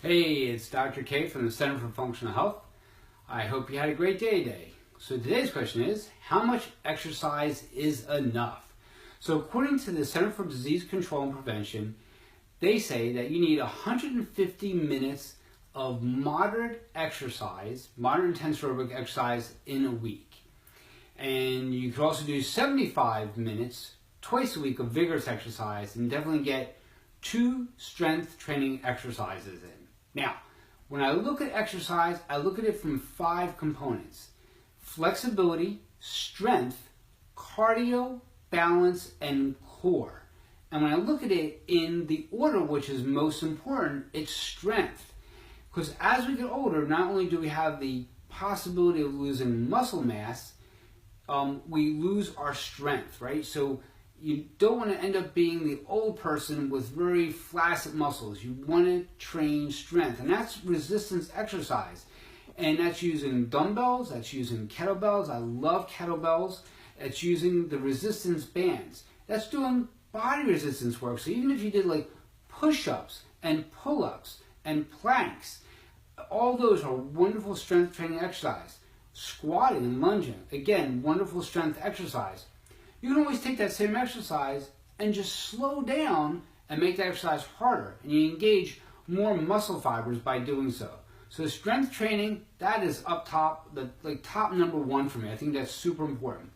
Hey, it's Dr. Kaye from the Center for Functional Health. I hope you had a great day today. So today's question is, how much exercise is enough? So according to the Center for Disease Control and Prevention, they say that you need 150 minutes of moderate exercise, moderate intense aerobic exercise in a week. And you could also do 75 minutes twice a week of vigorous exercise and definitely get 2 strength training exercises in. Now, when I look at exercise, I look at it from 5 components: flexibility, strength, cardio, balance, and core. And when I look at it in the order which is most important, it's strength. Because as we get older, not only do we have the possibility of losing muscle mass, we lose our strength, right? So you don't want to end up being the old person with very flaccid muscles. You want to train strength, and that's resistance exercise. And that's using dumbbells, that's using kettlebells. I love kettlebells. It's using the resistance bands. That's doing body resistance work. So even if you did like push-ups and pull-ups and planks, all those are wonderful strength training exercise. Squatting and lunging, again, wonderful strength exercise. You can always take that same exercise and just slow down and make that exercise harder, and you engage more muscle fibers by doing so. So strength training, that is up top, the top number 1 for me. I think that's super important.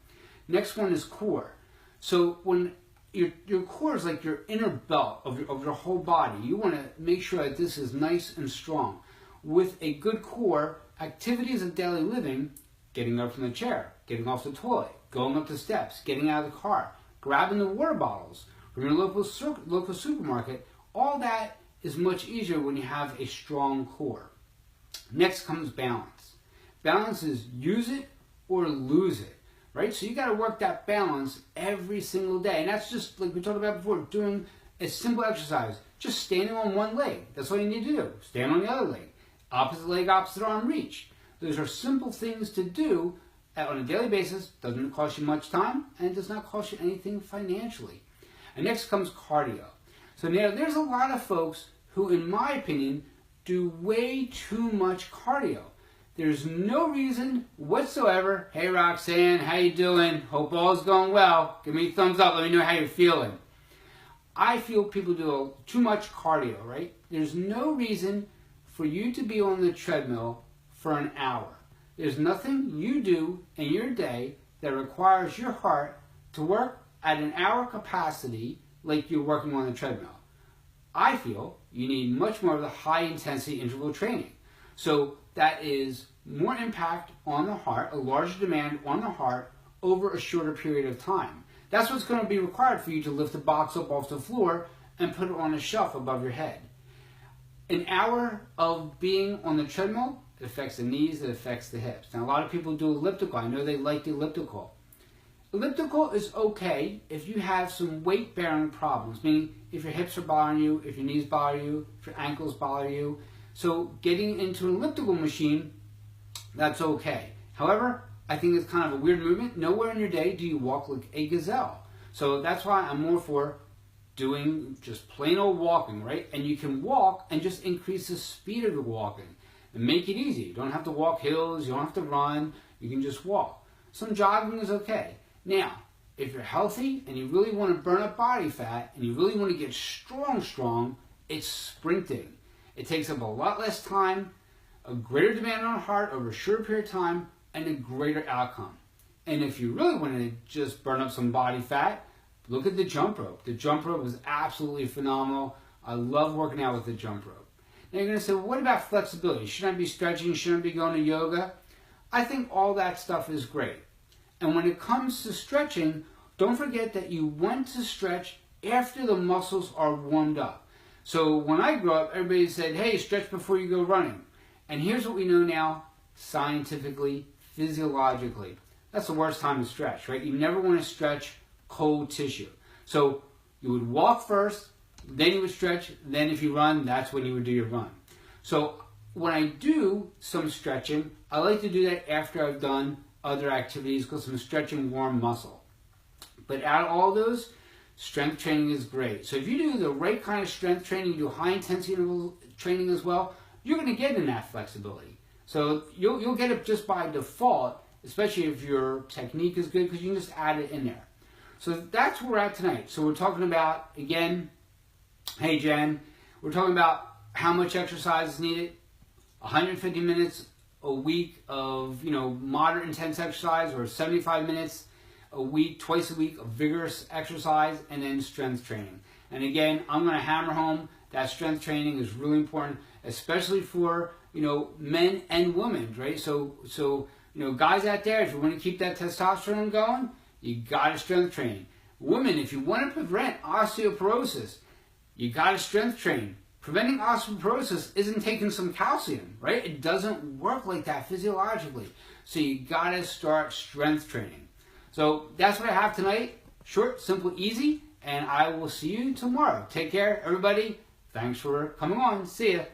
Next one is core. So when your core is like your inner belt of your whole body, you want to make sure that this is nice and strong. With a good core, activities of daily living, getting up from the chair, getting off the toilet, going up the steps, getting out of the car, grabbing the water bottles from your local supermarket, all that is much easier when you have a strong core. Next comes balance. Balance is use it or lose it, right? So you got to work that balance every single day. And that's just like we talked about before, doing a simple exercise, just standing on one leg. That's all you need to do. Stand on the other leg. Opposite leg, opposite arm reach. Those are simple things to do on a daily basis. Doesn't cost you much time, and it does not cost you anything financially. And next comes cardio. So now there's a lot of folks who, in my opinion, do way too much cardio. There's no reason whatsoever. Hey Roxanne, how you doing? Hope all's going well. Give me a thumbs up. Let me know how you're feeling. I feel people do too much cardio, right? There's no reason for you to be on the treadmill for an hour. There's nothing you do in your day that requires your heart to work at an hour capacity like you're working on the treadmill. I feel you need much more of the high intensity interval training. So that is more impact on the heart, a larger demand on the heart over a shorter period of time. That's what's going to be required for you to lift the box up off the floor and put it on a shelf above your head. An hour of being on the treadmill, it affects the knees, it affects the hips. Now, a lot of people do elliptical. I know they like the elliptical. Elliptical is okay if you have some weight-bearing problems, meaning if your hips are bothering you, if your knees bother you, if your ankles bother you. So getting into an elliptical machine, that's okay. However, I think it's kind of a weird movement. Nowhere in your day do you walk like a gazelle. So that's why I'm more for doing just plain old walking, right? And you can walk and just increase the speed of the walking and make it easy. You don't have to walk hills, you don't have to run, you can just walk. Some jogging is okay. Now, if you're healthy and you really want to burn up body fat and you really want to get strong, it's sprinting. It takes up a lot less time, a greater demand on the heart over a shorter period of time, and a greater outcome. And if you really want to just burn up some body fat, look at the jump rope. The jump rope is absolutely phenomenal. I love working out with the jump rope. Now you're going to say, well, what about flexibility? Shouldn't I be stretching? Shouldn't I be going to yoga? I think all that stuff is great. And when it comes to stretching, don't forget that you want to stretch after the muscles are warmed up. So when I grew up, everybody said, hey, stretch before you go running. And here's what we know now, scientifically, physiologically. That's the worst time to stretch, right? You never want to stretch cold tissue. So you would walk first, then you would stretch, then if you run, that's when you would do your run. So when I do some stretching, I like to do that after I've done other activities because I'm stretching warm muscle. But out of all those, strength training is great. So if you do the right kind of strength training, you do high intensity training as well, you're going to get in that flexibility. So you'll get it just by default, especially if your technique is good, because you can just add it in there. So that's where we're at tonight. So we're talking about, again, hey Jen, we're talking about how much exercise is needed. 150 minutes a week of, moderate intense exercise, or 75 minutes a week, twice a week of vigorous exercise, and then strength training. And again, I'm going to hammer home that strength training is really important, especially for, men and women, right? So guys out there, if you want to keep that testosterone going, you got to strength train. Women, if you want to prevent osteoporosis, you got to strength train. Preventing osteoporosis isn't taking some calcium, right? It doesn't work like that physiologically. So you got to start strength training. So that's what I have tonight. Short, simple, easy. And I will see you tomorrow. Take care, everybody. Thanks for coming on. See ya.